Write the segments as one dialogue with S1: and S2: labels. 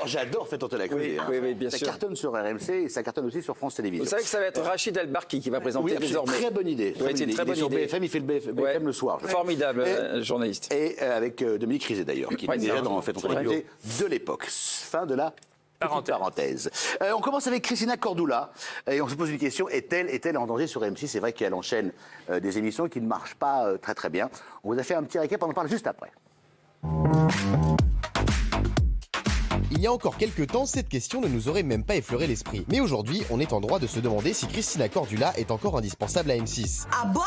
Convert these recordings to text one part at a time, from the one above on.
S1: J'adore Faites entrer la cuisine.
S2: Oui, bien sûr.
S1: Ça cartonne sur RMC et ça cartonne aussi sur France Télévisions.
S2: Vous savez que ça va être Rachid El-Barki qui va présenter désormais.
S1: Très bonne idée.
S2: Oui, c'est une très bonne idée.
S1: Sur BFM, il fait le BFM le soir.
S2: Formidable journaliste.
S1: Et avec Dominique Rizet d'ailleurs, qui est déjà dans Faites entrer la cuisine de l'époque. Fin de la parenthèse. On commence avec Christina Cordula et on se pose une question, est-elle en danger sur M6? C'est vrai qu'elle enchaîne des émissions qui ne marchent pas très très bien. On vous a fait un petit récap, on en parle juste après.
S3: Il y a encore quelques temps, cette question ne nous aurait même pas effleuré l'esprit. Mais aujourd'hui, on est en droit de se demander si Christina Cordula est encore indispensable à M6.
S4: Ah bon?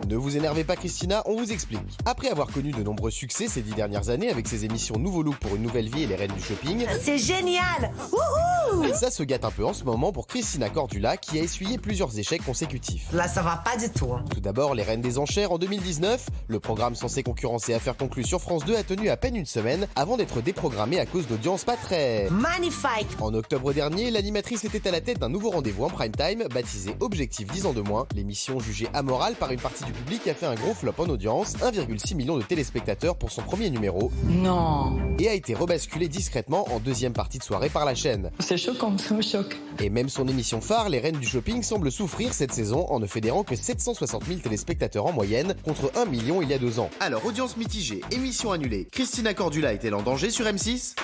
S3: Ne vous énervez pas Christina, on vous explique. Après avoir connu de nombreux succès ces 10 dernières années avec ses émissions Nouveau Look pour une nouvelle vie et les Reines du Shopping,
S4: C'est génial! Wouhou!
S3: ça se gâte un peu en ce moment pour Christina Cordula qui a essuyé plusieurs échecs consécutifs.
S4: Là, ça va pas du tout.
S3: Tout d'abord, les Reines des Enchères en 2019. Le programme censé concurrencer Affaires conclues sur France 2 a tenu à peine une semaine avant d'être déprogrammé à cause d'audience pas très...
S4: Magnifique!
S3: En octobre dernier, l'animatrice était à la tête d'un nouveau rendez-vous en prime time, baptisé Objectif 10 ans de moins. L'émission jugée amorale par une partie du public a fait un gros flop en audience, 1,6 million de téléspectateurs pour son premier numéro.
S4: Non!
S3: Et a été rebasculé discrètement en deuxième partie de soirée par la chaîne.
S5: C'est choquant, ça me choque.
S3: Et même son émission phare, Les Reines du Shopping, semble souffrir cette saison en ne fédérant que 760 000 téléspectateurs en moyenne, contre 1 million il y a 2 ans. Alors, audience mitigée, émission annulée, Christina Cordula est-elle en danger sur M6 ?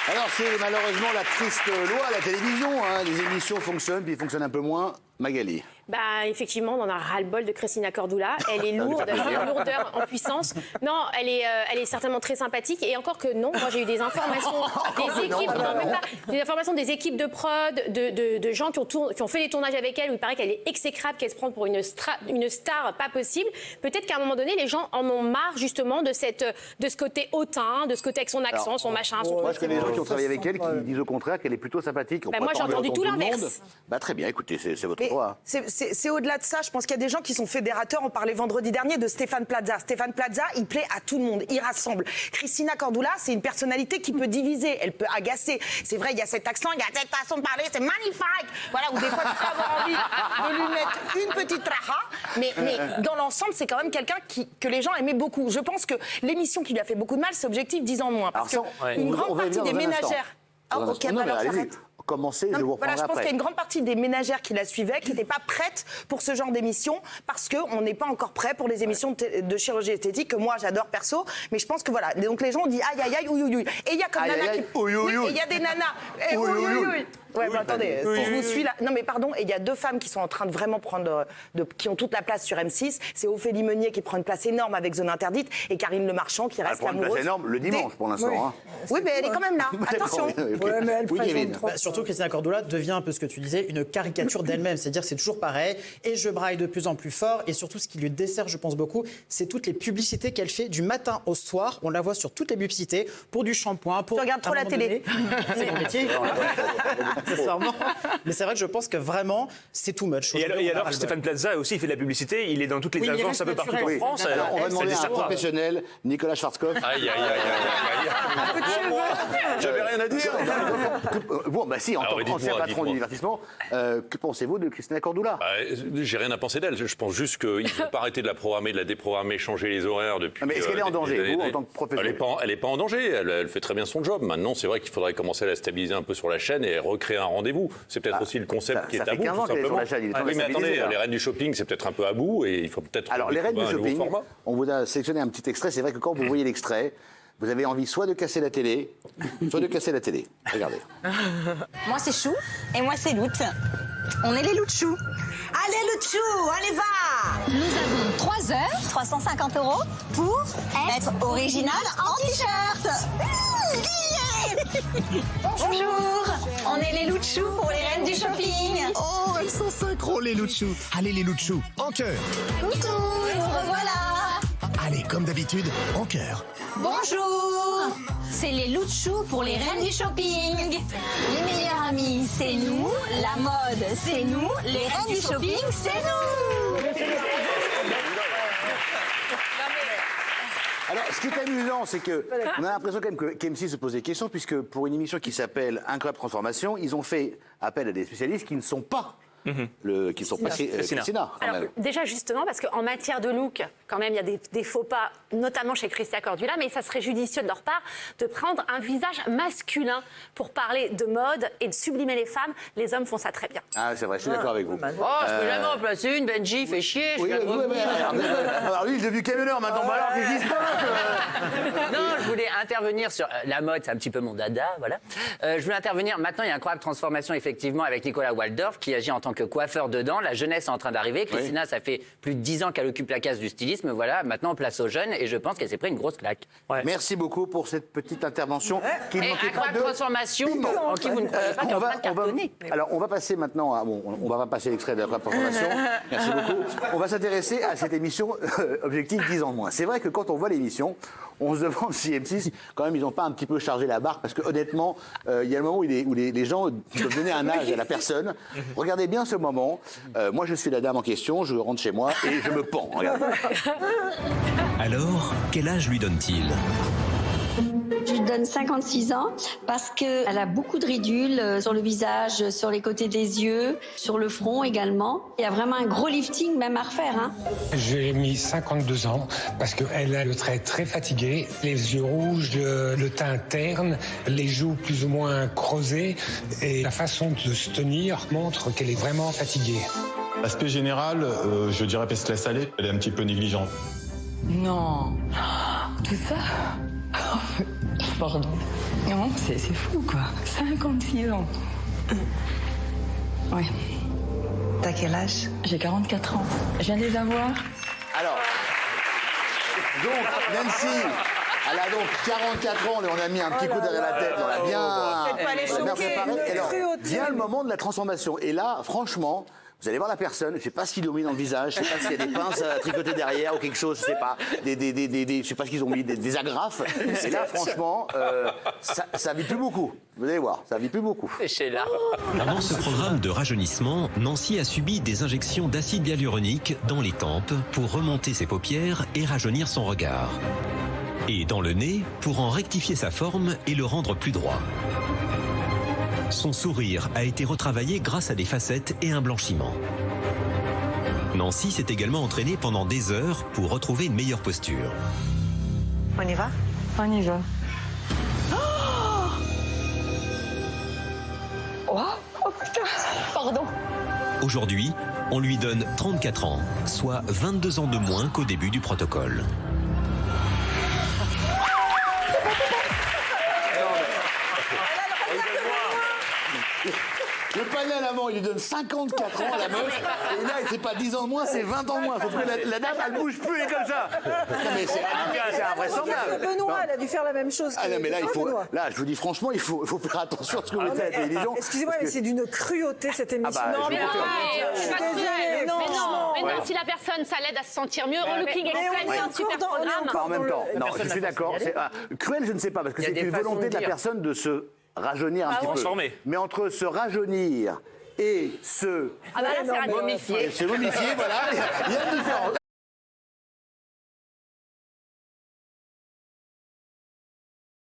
S1: Alors c'est malheureusement la triste loi à la télévision, les émissions fonctionnent puis ils fonctionnent un peu moins. Magali.
S6: Bah, effectivement, on en a ras-le-bol de Christina Cordula. Elle est lourde, une lourdeur en puissance. Non, elle est certainement très sympathique. Et encore que non, moi j'ai eu des informations des équipes, même pas, des informations des équipes de prod, de gens qui ont fait des tournages avec elle où il paraît qu'elle est exécrable, qu'elle se prend pour une star pas possible. Peut-être qu'à un moment donné, les gens en ont marre justement de ce côté hautain, de ce côté avec son accent, son machin, son
S1: Moi
S6: truc.
S1: je connais des gens qui ont travaillé avec elle qui disent au contraire qu'elle est plutôt sympathique.
S6: Bah, moi j'ai entendu tout l'inverse.
S1: Bah très bien, écoutez, c'est votre droit.
S7: C'est au-delà de ça. Je pense qu'il y a des gens qui sont fédérateurs. On parlait vendredi dernier de Stéphane Plaza. Stéphane Plaza, il plaît à tout le monde. Il rassemble. Christina Cordula, c'est une personnalité qui peut diviser. Elle peut agacer. C'est vrai, il y a cet accent, il y a cette façon de parler. C'est magnifique. Voilà, où des fois, tu peux avoir envie de lui mettre une petite raha. Mais dans l'ensemble, c'est quand même quelqu'un que les gens aimaient beaucoup. Je pense que l'émission qui lui a fait beaucoup de mal, c'est Objectif 10 ans de moins. Parce qu'une grande partie des ménagères...
S1: Ah, ok, alors j'arrête. Commencez, je vous reprendrai
S7: voilà, je pense
S1: après.
S7: qu'il y a une grande partie des ménagères qui la suivaient qui n'étaient pas prêtes pour ce genre d'émission parce qu'on n'est pas encore prêt pour les émissions de chirurgie esthétique que moi j'adore perso, mais je pense que voilà, donc les gens ont dit aïe aïe aïe, ouïe ouïe ouïe. Et il y a comme nana qui... Et il y a des nanas... Ouïe ouïe ouïe. Ouais, mais attendez, si je vous suis là... Non mais pardon, et il y a deux femmes qui sont en train de vraiment prendre... qui ont toute la place sur M6. C'est Ophélie Meunier qui prend une place énorme avec Zone Interdite et Karine Le Marchand qui reste amoureuse...
S1: Elle prend une place énorme le dimanche pour l'instant.
S7: Oui, mais elle est quand même là. Attention.
S8: Ouais, mais elle présente trop. Surtout Christina Cordula devient un peu ce que tu disais, une caricature d'elle-même. C'est-à-dire c'est toujours pareil et je braille de plus en plus fort. Et surtout, ce qui lui dessert, je pense beaucoup, c'est toutes les publicités qu'elle fait du matin au soir. On la voit sur toutes les publicités pour du shampoing, pour...
S7: Tu regardes trop la télé.
S8: C'est mon métier. Accessoirement. Mais c'est vrai que je pense que vraiment, c'est too much.
S9: Et alors, Stéphane Plaza aussi, il fait de la publicité, il est dans toutes les agences un peu partout en France.
S1: Alors, on va demander à un professionnel, Nicolas Schwarzkopf.
S9: Aïe, aïe, aïe, aïe. J'avais rien à dire.
S1: Bon, bah si, en tant qu'ancien patron du divertissement, que pensez-vous de Christina Cordula?
S10: J'ai rien à penser d'elle. Je pense juste qu'il ne faut pas arrêter de la programmer, de la déprogrammer, changer les horaires depuis.
S1: Mais est-ce qu'elle est en danger, vous, en tant que professionnel?
S10: Elle n'est pas en danger. Elle fait très bien son job. Maintenant, c'est vrai qu'il faudrait commencer à la stabiliser un peu sur la chaîne et recréer un rendez-vous. C'est peut-être aussi le concept qui est à bout, tout simplement. Oui, mais attendez, les Reines du Shopping, c'est peut-être un peu à bout et il faut peut-être.
S1: Alors, les Reines du Shopping, on vous a sélectionné un petit extrait. C'est vrai que quand vous voyez l'extrait, vous avez envie soit de casser la télé, soit de casser la télé. Regardez.
S11: Moi, c'est Chou et moi, c'est Lout. On est les loups de chou.
S4: Allez, le chou, allez, va!
S11: Nous avons 3 heures, 350 € pour être original en t-shirt. Bonjour, on est les loups de chou pour les Reines du Shopping.
S12: Oh, elles sont synchro, les loups de chou. Allez, les loups de chou, en cœur.
S11: Coucou, nous revoilà.
S12: Allez, comme d'habitude, en cœur.
S11: Bonjour, c'est les loups de chou pour les Reines du Shopping. Les meilleurs amis, c'est nous. La mode, c'est nous. Les Reines du Shopping, c'est nous.
S1: Alors, ce qui est amusant, c'est que on a l'impression quand même que qu'M6 se pose des questions, puisque pour une émission qui s'appelle Incroyable Transformation, ils ont fait appel à des spécialistes qui ne sont pas qui ne sont pas Christina.
S5: Alors, déjà, justement, parce qu'en matière de look, quand même, il y a des faux pas, notamment chez Christina Cordula, mais ça serait judicieux de leur part de prendre un visage masculin pour parler de mode et de sublimer les femmes. Les hommes font ça très bien.
S1: Ah, c'est vrai, je suis d'accord avec vous.
S13: Oh, je peux jamais en placer une, Benji, fait chier.
S1: Alors lui, il est devenu camionneur maintenant, alors qu'il se passe.
S13: Non, je voulais intervenir sur la mode, c'est un petit peu mon dada, voilà. Je voulais intervenir, maintenant il y a une incroyable transformation effectivement avec Nicolas Waldorf qui agit en tant que coiffeur dedans. La jeunesse est en train d'arriver. Christina, ça fait plus de 10 ans qu'elle occupe la case du stylisme. Voilà, maintenant on place aux jeunes et je pense qu'elle s'est pris une grosse claque.
S1: Merci beaucoup pour cette petite intervention. Qui ne manquait pas de
S13: transformation en qui vous ne croyez pas qu'elle est en train de cartonner.
S1: Alors on va passer maintenant à... Bon, on va pas passer l'extrait de la transformation. Merci beaucoup. On va s'intéresser à cette émission Objectif 10 ans de moins. C'est vrai que quand on voit l'émission, on se demande si M6, quand même, ils n'ont pas un petit peu chargé la barre, parce que honnêtement, il y a le moment où les gens doivent donner un âge à la personne. Regardez bien ce moment. Moi, je suis la dame en question, je rentre chez moi et je me pends. Regardez.
S14: Alors, quel âge lui donne-t-il ?
S11: Je lui donne 56 ans parce qu'elle a beaucoup de ridules sur le visage, sur les côtés des yeux, sur le front également. Il y a vraiment un gros lifting même à refaire. Hein.
S15: J'ai mis 52 ans parce qu'elle a le trait très fatigué, les yeux rouges, le teint terne, les joues plus ou moins creusées et la façon de se tenir montre qu'elle est vraiment fatiguée.
S16: L'aspect général, je dirais parce que la salée, elle est un petit peu négligente.
S17: Non, tout ça. Pardon. Non, c'est fou, quoi. 56 ans. Ouais. T'as quel âge? J'ai 44 ans. Je viens de les avoir.
S1: Alors, donc, Nancy, elle a donc 44 ans, et on a mis un petit coup derrière la tête, on l'a bien préparé. Et alors, vient le moment de la transformation. Et là, franchement... Vous allez voir la personne, je sais pas ce qu'ils ont mis dans le visage, je sais pas s'il y a des pinces à tricoter derrière ou quelque chose, je sais pas, je sais pas ce qu'ils ont mis, des agrafes. Et là, franchement, ça vit plus beaucoup. Vous allez voir, ça vit plus beaucoup.
S13: C'est là.
S14: Pendant ce programme de rajeunissement, Nancy a subi des injections d'acide hyaluronique dans les tempes pour remonter ses paupières et rajeunir son regard. Et dans le nez pour en rectifier sa forme et le rendre plus droit. Son sourire a été retravaillé grâce à des facettes et un blanchiment. Nancy s'est également entraînée pendant des heures pour retrouver une meilleure posture.
S17: On y va? On y va. Oh putain, pardon.
S14: Aujourd'hui, on lui donne 34 ans, soit 22 ans de moins qu'au début du protocole.
S1: Le panel avant, il lui donne 54 ans à la meuf, et là, c'est pas 10 ans de moins, c'est 20 ans de moins. Sauf que la dame, elle bouge plus, elle est comme ça. Non, mais c'est invraisemblable.
S7: Benoît, elle a dû faire la même chose.
S1: Ah non, mais là, là, je vous dis franchement, il faut faire attention à ce que vous faites à la télévision.
S7: Excusez-moi, mais c'est d'une cruauté cette émission.
S6: Non, mais non, si la personne, ça l'aide à se sentir mieux, en looking extrême, c'est un super programme.
S1: En même temps, non, je suis d'accord. Cruel, je ne sais pas, parce que c'est une volonté de la personne de se rajeunir un petit peu. Mais entre se rajeunir et se...
S6: Ah bah là, c'est momifié.
S1: Se momifier, voilà, il y a une différence.